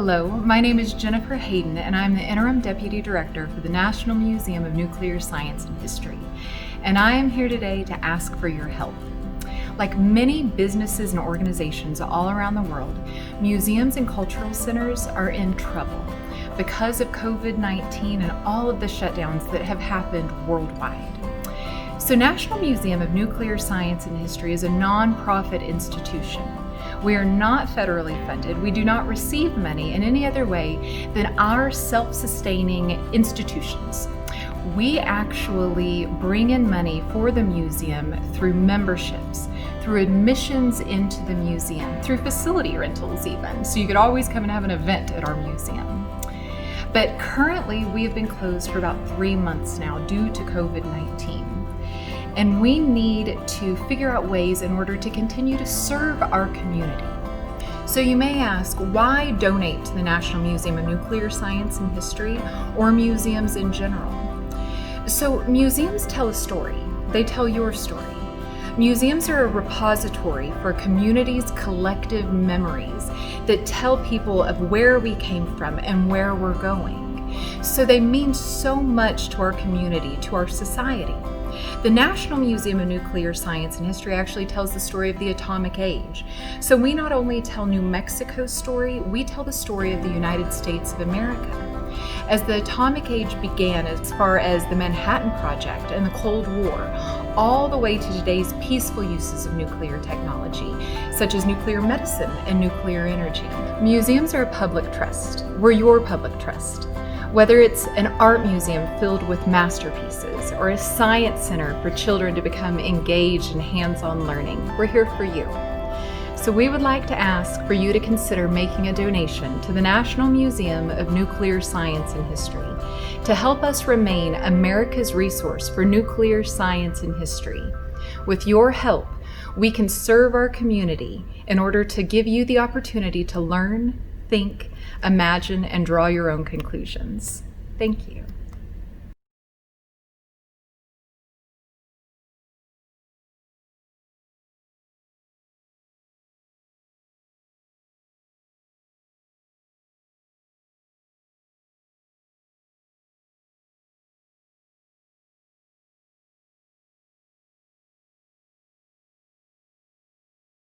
Hello, my name is Jennifer Hayden, and I'm the Interim Deputy Director for the National Museum of Nuclear Science and History. And I am here today to ask for your help. Like many businesses and organizations all around the world, museums and cultural centers are in trouble because of COVID-19 and all of the shutdowns that have happened worldwide. So National Museum of Nuclear Science and History is a nonprofit institution. We are not federally funded. We do not receive money in any other way than our self-sustaining institutions. We actually bring in money for the museum through memberships, through admissions into the museum, through facility rentals even. So you could always come and have an event at our museum. But currently we have been closed for about 3 months now due to COVID-19. And we need to figure out ways in order to continue to serve our community. So you may ask, why donate to the National Museum of Nuclear Science and History or museums in general? So museums tell a story. They tell your story. Museums are a repository for a community's collective memories that tell people of where we came from and where we're going. So they mean so much to our community, to our society. The National Museum of Nuclear Science and History actually tells the story of the atomic age. So we not only tell New Mexico's story, we tell the story of the United States of America. As the atomic age began, as far as the Manhattan Project and the Cold War, all the way to today's peaceful uses of nuclear technology, such as nuclear medicine and nuclear energy. Museums are a public trust. We're your public trust. Whether it's an art museum filled with masterpieces or a science center for children to become engaged in hands-on learning, we're here for you. So we would like to ask for you to consider making a donation to the National Museum of Nuclear Science and History to help us remain America's resource for nuclear science and history. With your help, we can serve our community in order to give you the opportunity to learn, think, imagine, and draw your own conclusions. Thank you.